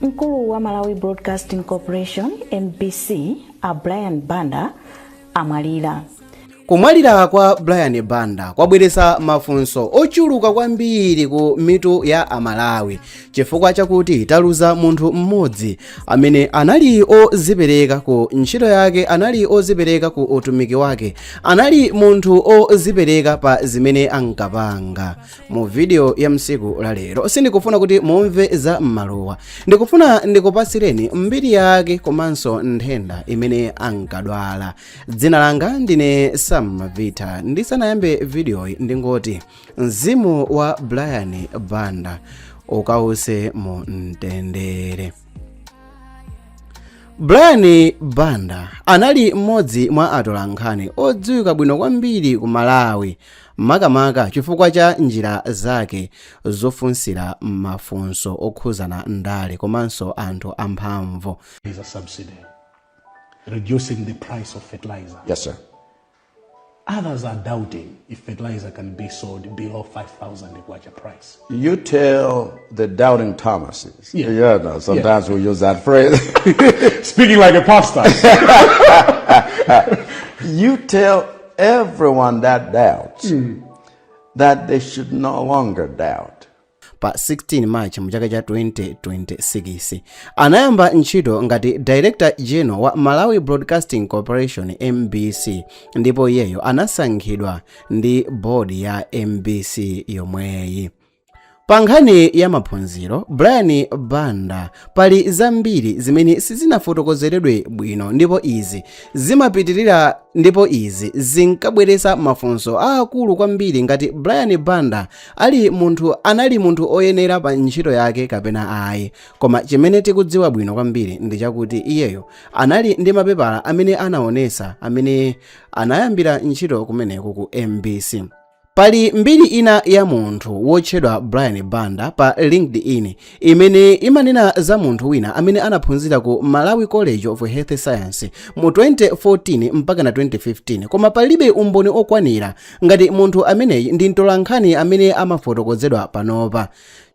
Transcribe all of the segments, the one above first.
Mkulu wa Malawi Broadcasting Corporation MBC Brian Banda amwalira. Kumwalira kwa Brian Banda kwabweretsa mafunso ochuluka kwambiri ku mitu ya Amalawi chifukwa chakuti taluza munthu mmodzi amene anali ozipereka ku ntchito yake, anali ozipereka ku utumiki wake, anali munthu ozipereka pa zimene ankapanga. Mu video ya msiku la lero sindikufuna kuti mumve za m'malowa, ndikufuna ndikupatsireni mbiri yake komanso nthenda imene ankadwala. Dzina langa ndine Mavita. Ndisanayambe video ndingoti mzimu wa Brian Banda ukause mu mtendere. Brian Banda anali mmodzi mwa atolankhani odziwika bwino kwambiri ku Malawi, makamaka chifukwa cha njira zake zofunsira mafunso okhuzana ndale komanso anthu amphamvu. Is a subsidy reducing the price of fertilizer. Yes, sir. Others are doubting if fertilizer can be sold below 5,000 kwacha price. You tell the doubting Thomases. Yeah. No, sometimes we use that phrase. Speaking like a pastor. You tell everyone that doubts that they should no longer doubt. Pa 16 March mchaka cha 2026 anayamba ntchito ngati Director General wa Malawi Broadcasting Corporation MBC, ndipo iyeyo anasankhidwa ndi board ya MBC yomweyi. Pa nkhani ya maphunziro, Brian Banda pali zambiri zimene sizinafotokozeredwe bwino, ndipo izi zinkabweretsa mafunso aakulu kwambiri ngati Brian Banda anali munthu oyenera pa ntchito yake kapena ayi. Koma chimene tikudziwa bwino kwambiri ndi chakuti iyeyo anali ndi mapepala amene anaonesa amene anayambira ntchito kumeneku ku MBC. Pali mbiri ina ya munthu wotchedwa Brian Banda pa LinkedIn imene imanena za munthu wina amene anaphunzira ku Malawi College of Health Science mu 2014 mpaka na 2015, koma palibe umboni okwanira ngati munthu ameneyi ndi mtolankhani amene amafotokozedwa panopa.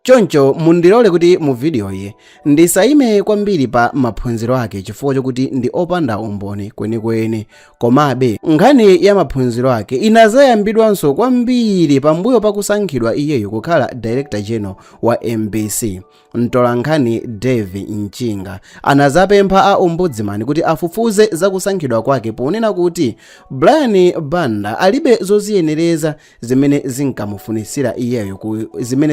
Choncho mundilole kuti mu video iyi ndisayime kwambiri pa maphunziro ake chifukwa chokuti ndi opanda umboni kwenikweni. Komabe nkhani ya maphunziro ake inazayambidwanso kwambiri pambuyo pakusankhidwa iyeyo kukhala Director General wa MBC. Mtolankhani Dave Nchinga anazapempha a ombudsman kuti afufuze zakusankhidwa kwake ponena kuti Brian Banda alibe zoziyenereza zimene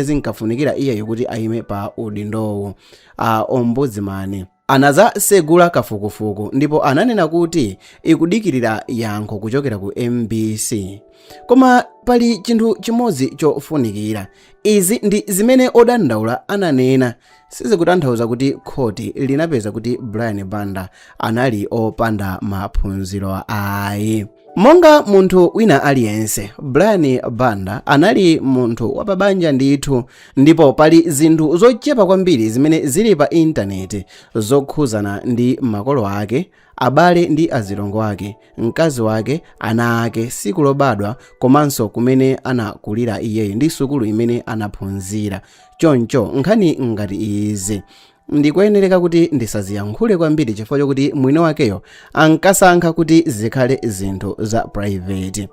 zinkafunikira iyeyo kuti ayime pa udindowo. A ombudsman anazasegula kafukufuku ndipo ananena kuti ikudikirira yankho kuchokera ku MBC. Koma pali chinthu chimodzi chofunikira. Izi ndi zimene odandaula ananena, sizikutanthauza kuti khoti linapeza kuti Brian Banda anali opanda maphunziro ayi. Monga munthu wina aliyense, Brian Banda anali munthu wapabanja ndithu, ndipo pali zinthu zochepa kwambiri zimene zili pa intaneti zokhuzana ndi makolo ake, abale ndi azilongo ake, mkazi wake, ana ake, siku lobadwa, komanso kumene anakulira iyeyo ndi sukulu imene anaphunzira. Choncho nkhani ngati izi ndikuyenereka kuti ndisaziyankhule kwambiri chifukwa chokuti mwini wakeyo ankasankha kuti zikhale zinthu za private.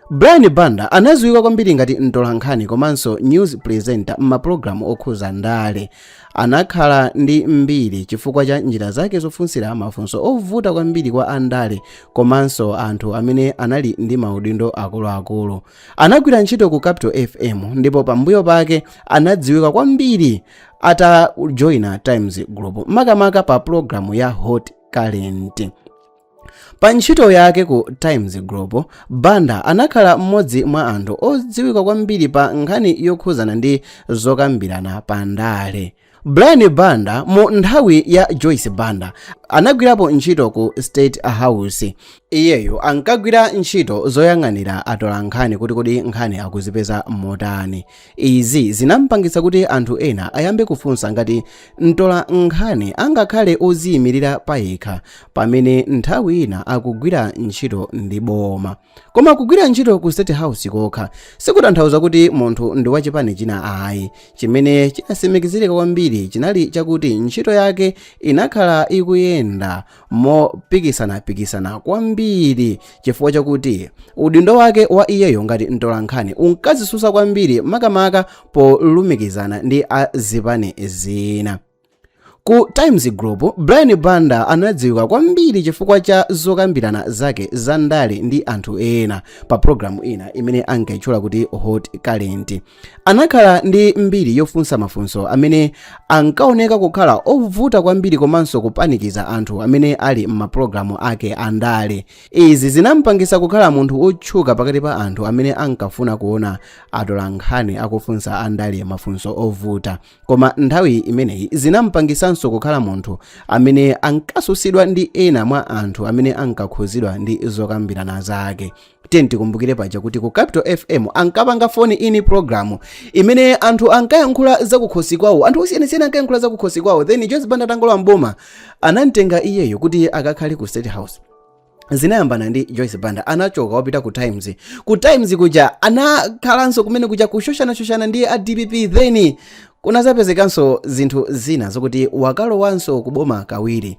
Brian Banda anadziwika kwambiri ngati mtolankhani komanso news presenter m'mapulogalamu okhuza ndale. Anakhala ndi mbiri chifukwa cha njira zake zofunsira mafunso ovuta kwambiri kwa andale komanso anthu amene anali ndi maudindo akuluakulu. Anagwira ntchito ku Capital FM ndipo pambuyo pake anadziwika kwambiri atajoina Times Group, makamaka pa programu ya Hot Current. Pa ntchito yake ku Times Group, Banda anakhala mmodzi mwa anthu odziwika kwambiri pa nkhani yokhuzana ndi zokambirana pa ndale. Brian Banda mu nthawi ya Joyce Banda anagwirapo ntchito ku State House. Iyeyo ankagwira ntchito zoyang'anira atolankhani kuti nkhani akuzipeza motani. Izi zinampangitsa kuti anthu ena ayambe kufunsa ngati mtolankhani angakhale oziyimirira payekha pamene nthawi ina akugwira ntchito ndi boma. Koma kugwira ntchito ku State House kokha sikutanthauza kuti munthu ndi wachipani china ayi. Chimene chinasimikizirika kwambiri kwambiri chinali chakuti ntchito yake inakhala ikuyenda mopikisana kwambiri chifukwa chakuti udindo wake wa iyeyo ngati mtolankhani unkazisusa kwambiri makamaka polumikizana ndi azipani zina. Ku Times Group, Brian Banda anadziwika kwambiri chifukwa cha zokambirana zake za ndale ndi anthu ena pa programu ina imene ankayitchula kuti Hot Current. Anakhala ndi mbiri yofunsa mafunso amene ankaoneka kukhala ovuta kwambiri komanso kupanikiza anthu amene ali m'mapulogalamu ake andale. Izi zinampangisa kukhala munthu otchuka pakati pa anthu amene ankafuna kuona atolankhani akufunsa andale mafunso ovuta. Koma nthawi imeneyi zinampangisa kukhala munthu amene ankasusidwa ndi ena mwa anthu amene ankakhuzidwa ndi zokambirana zake. Tikumbukire paja kuti ku Capital FM ankapanga phone in programu imene anthu ankayankhula zakukhosi kwawo, anthu osiyanasiyana ankayankhula zakukhosi kwawo, then Joyce Banda atangolowa mboma anamtenga iyeyo kuti akakhale ku State House. Zinayambana ndi Joyce Banda anachoka wapita ku Times. Ku Times kuja anakhalanso kumene kuja kushoshana ndi a DPP, then kunazapezekanso zinthu zina zokuti wakalowanso kuboma kawiri.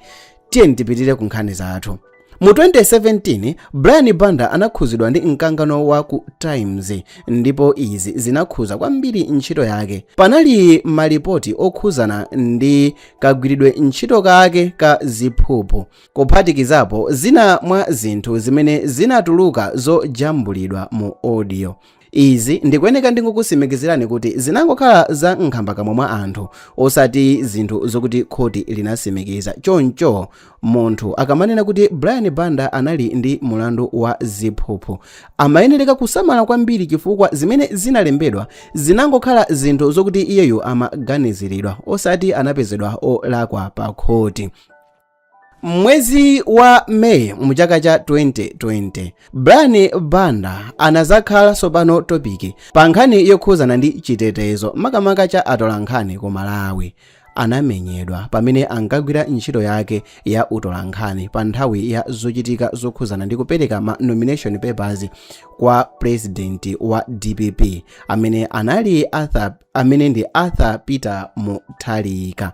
Tipitire ku nkhani zathu. Mu 2017 Brian Banda anakhuzidwa ndi mkangano wa ku Times ndipo izi zinakhuza kwambiri ntchito yake. Panali malipoti okhuzana ndi kagwiridwe ntchito kake ka ziphuphu kuphatikizapo zina mwa zinthu zimene zinatuluka zojambulidwa mu audio. Izi ndikuyeneka ndikukusimikizirani kuti zinangokhala za nkhambakamwa mwa anthu osati zinthu zokuti khoti linasimikiza. Choncho munthu akamanena kuti Brian Banda anali ndi mulandu wa ziphuphu amayenereka kusamala kwambiri chifukwa zimene zinalembedwa zinangokhala zinthu zokuti iyeyo amaganiziridwa osati anapezedwa olakwa pa khoti. Mwezi wa Mei mu chaka cha 2020 Brian Banda anazakhala sopano topiki pa nkhani yokhuzana ndi chitetezo makamaka cha atolankhani ku Malawi. Anamenyedwa pamene ankagwira ntchito yake ya utolankhani pa nthawi ya zochitika zokhuzana ndi kupereka ma nomination papers kwa president wa DPP amene ndi Arthur Peter Mutharika.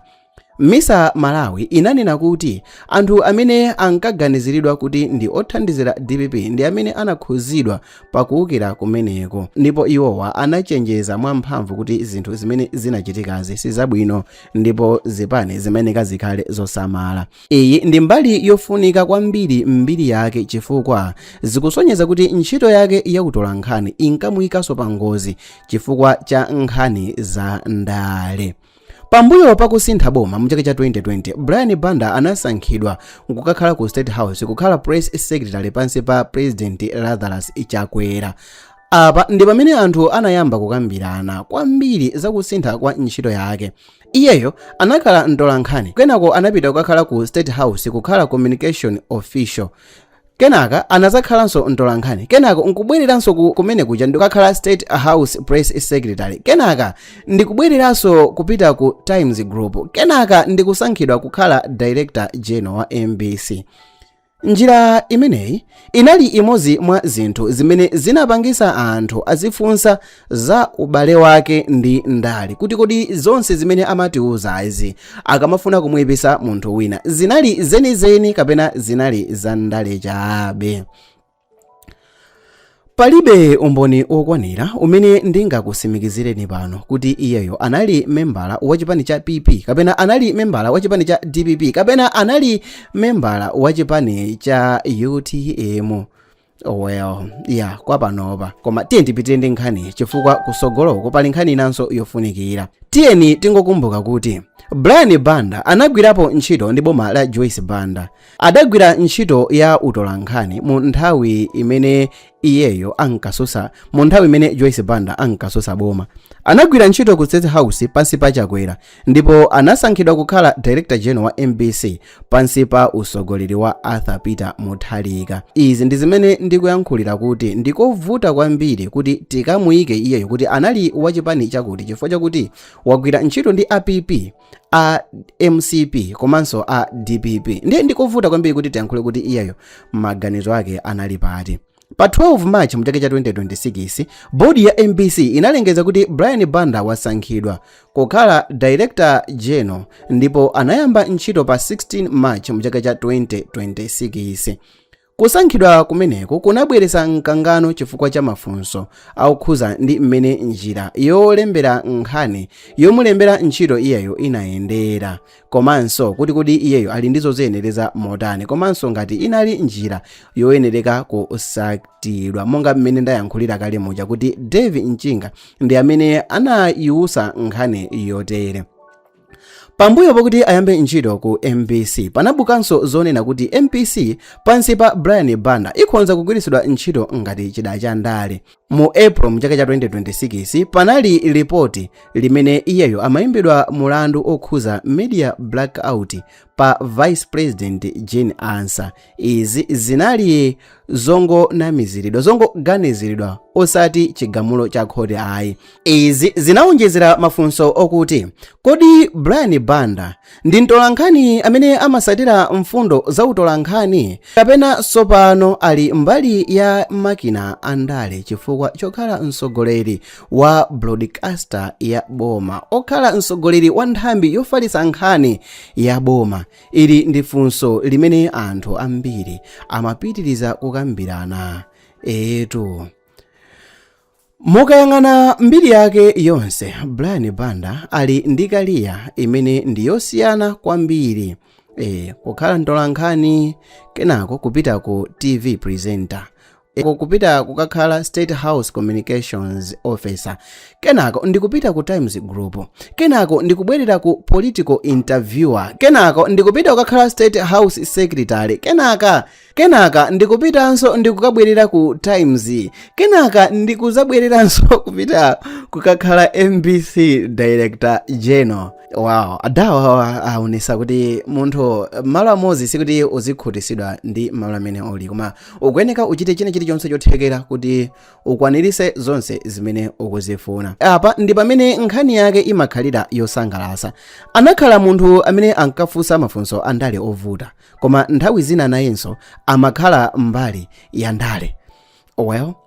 Misa Malawi inanena kuti anthu amene ankaganiziridwa kuti ndi othandizira DPP ndi amene anakhuzidwa pakuwukira kumeneko, ndipo iwowa anachenjeza mwamphamvu kuti zinthu zimene zinachitikazi sizabwino ndipo zipani zimeneka zikhale zosamala. Iyi ndi mbali yofunika kwambiri mbiri yake chifukwa zikusonyeza kuti ntchito yake ya utolankhani inkamuyikaso pa ngozi chifukwa cha nkhani za ndale. Pambuyo pakusintha boma mu chaka cha 2020 Brian Banda anasankhidwa kukakhala ku State House kukhala press secretary pansi pa President Lazarus Chakwera. Apa ndi pamene anthu anayamba kukambirana kwambiri zakusintha kwa ntchito yake. Iyeyo anakhala mtolankhani, kenako anapita kukakhala ku State House kukhala communication official. Kenaka anazakhalanso mtolankhani, kenako nkubwereranso kumene kuja ndikukakhala State House Press Secretary, kenaka ndikubwereranso kupita ku Times Group, kenaka ndikusankhidwa kukhala Director General wa MBC. Njira imeneyi inali imodzi mwa zinthu zimene zinapangisa anthu azifunsa za ubale wake ndi ndale, kuti kodi zonse zimene amatiuza izi akamafuna kumuyipisa munthu wina zinali zenizeni kapena zinali za ndale chabe. Palibe umboni okwanira umene ndingakusimikizireni pano kuti iyeyo anali membala wa chipani cha PP kapena anali membala wa chipani cha DPP kapena anali membala wa chipani cha UTM. Kwa panopa koma tipitire ndi nkhani chifukwa kusogoloko pali nkhani inanso yofunikira. Tiyeni tingokumbuka kuti Brian Banda anagwirapo ntchito ndi boma la Joyce Banda. Adagwira ntchito ya utolankhani mu nthawi imene iyeyo ankasusa, mu nthawi imene Joyce Banda ankasusa boma. Anagwira ntchito ku State House pansi pa Chakwera ndipo anasankhidwa kukhala Director General wa MBC pansi pa usogoleri wa Arthur Peter Mutharika. Izi ndi zimene ndikuyankhulira kuti ndikovuta kwambiri kuti tikamuyike iyeyo kuti anali wachipani chakuti chifukwa chakuti wagwira ntchito ndi APP, a MCP komanso a DPP. Ndiye ndikovuta kwambiri kuti tiyankhule kuti iyeyo maganizo ake anali pati. Pa 12 March mchaka cha 2026, bodi ya MBC inalengeza kuti Brian Banda wasankhidwa kukhala Director General ndipo anayamba ntchito pa 16 March mchaka cha 2026. Kusankhidwa kumeneko kunabweretsa mkangano chifukwa cha mafunso akukhuza ndi mmene njira yolembera nkhani yomulembera ntchito iyeyo inayendera, komanso kuti iyeyo ali ndizo zoyenereza motani, komanso ngati inali njira yoyenereka kusatidwa, monga mmene ndayankhulira kale muja kuti David Nchinga ndi amene anayiwusa nkhani yotere. Pambuyo pakuti ayambe ntchito ku MBC panabukanso zonena kuti MBC pansi pa Brian Banda ikhonza kugwiritsidwa ntchito ngati chida cha ndale. Mu April mchaka cha 2026 panali ripoti limene iyeyo amayimbidwa mulandu okhuza media blackout pa Vice President Jane Ansa. Izi zinali zongoganiziridwa osati chigamulo cha khoti ayi. Izi zinawonjezera mafunso okuti kodi Brian Banda ndi mtolankhani amene amasatira mfundo za utolankhani kapena sopano ali mbali ya makina andale chifukwa chokhala mtsogoleri wa broadcaster ya boma, okhala mtsogoleri wa nthambi yofalitsa nkhani ya boma. Ili ndi funso limene anthu ambiri amapitiriza kukambirana. Mukayang'ana mbiri yake yonse, Brian Banda ali ndi kariya imene ndi yosiyana kwambiri. Kukhala mtolankhani, kenako kupita ku TV presenter, kupita kukakhala State House Communications Officer, kenako ndikupita ku Times Group, kenako ndikubwerera ku Political Interviewer, kenako ndikupita kukakhala State House Secretary, kenaka ndikupitanso ndikukabwerera ku Times, kenaka ndikuzabwereranso kupita kukakhala MBC Director General. Wow, adawa aonesa kuti munthu malo amodzi sikuti uzikhutisidwa ndi malo amene uli, koma ukuyeneka uchite chilichonse chothekera kuti ukwanirise zonse zimene ukuzifuna. Apa ndi pamene nkhani yake imakhalira yosangalatsa. Anakhala munthu amene ankafunsa mafunso andale ovuta, koma nthawi zina nayenso amakhala mbali ya ndale.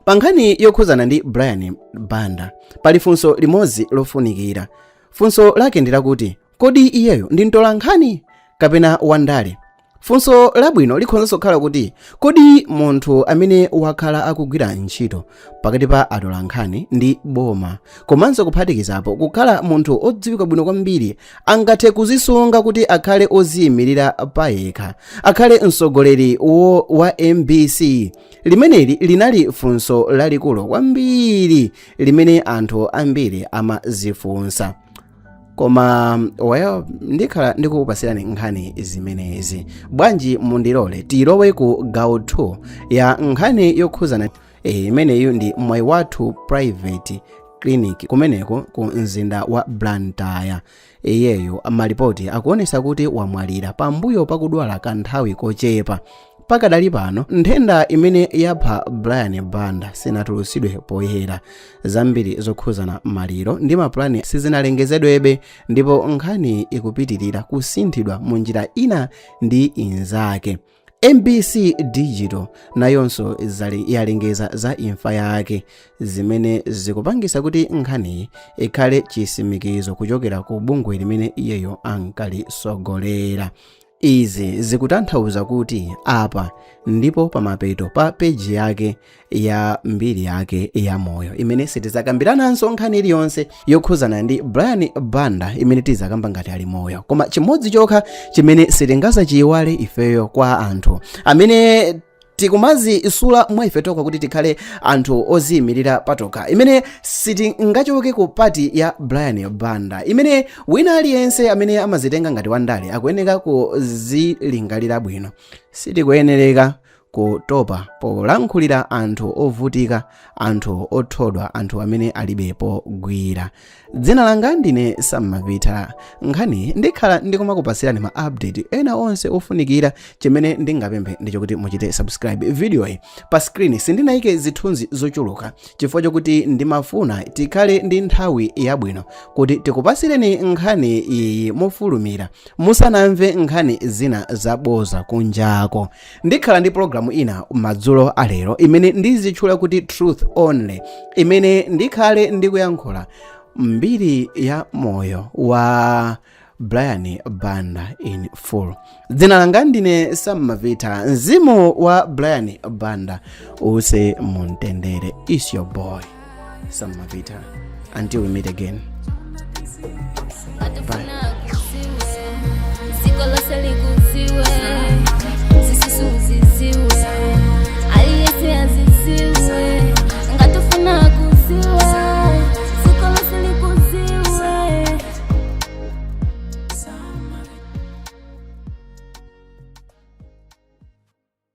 Pa nkhani yokhuzana ndi Brian Banda pali funso limodzi lofunikira. Funso lake ndi lakuti kodi iyeyo ndi mtolankhani kapena wandale. Funso labwino likhonzanso kukhala kuti kodi munthu amene wakhala akugwira ntchito pakati pa atolankhani ndi boma, komanso kuphatikizapo kukhala munthu odziwika bwino kwambiri, angathe kuzisunga kuti akhale oziyimirira payekha, akhale mtsogoleri wa MBC. Limeneli linali funso lalikulu kwambiri limene anthu ambiri amazifunsa. Koma ndikhala ndikupasirani nkhani zimenezi. Bwanji mundilole tilowe ku gawo 2 ya nkhani yokhuzana imeneyu ndi Mwayi Wathu Private Clinic kumeneko ku mzinda wa Blantyre. Iyeyo amalipoti akuonesa kuti wamwalira pambuyo pakudwala kanthawi kochepa. Pakadali pano nthenda imene yapha Brian Banda sinatulutsidwe poyera. Zambiri zokhuzana maliro ndi mapulani sizinalengezedwebe, ndipo nkhani ikupitirira kusinthidwa mu njira ina ndi inzake. MBC Digital nayonso yalengeza za imfa yake, zimene zikupangisa kuti nkhani ikhale chisimikizo kuchokera ku bungwe limene iyeyo ankalisogolera. Izi zikutanthauza kuti apa ndipo pamapeto pa peji yake ya mbiri yake ya moyo, imene sitizakambirananso nkhani iliyonse yokhuzana ndi Brian Banda imene tizakamba ngati ali moyo. Koma chimodzi chokha chimene sitingasachiyiwale ifeyo kwa anthu amene tikumazisula mwa ife tokha kuti tikhale anthu oziyimirira patokha, imene sitingachoke ku pati ya Brian Banda, imene wina aliyense amene amazitenga ngati wandale akuyeneka kuzilingalira bwino. Sitikuyenereka kutopa polankhulira anthu ovutika, anthu othodwa, anthu amene alibe pogwira. Dzina langa ndine Sammapita. Nkhani ndikhala ndikumakupasirani ma update ena onse ofunikira. Chimene ndingapemphe ndicho kuti muchite subscribe video iyi. Pa screen sindinayike zithunzi zochuluka chifukwa chokuti ndimafuna tikhale ndi nthawi yabwino kuti tikupasireni nkhani iyi mofulumira musanamve nkhani zina zaboza kunjako. Ndikhala ndi program programu ina madzulo alero imene ndizitchula kuti Truth Only, imene ndikhale ndikuyankhula mbiri ya moyo wa Brian Banda in full. Dzina langa ndine Sam Mavita. Mzimu wa Brian Banda use mumtendere. Is your boy Sam Mavita. Until we meet again. Bye.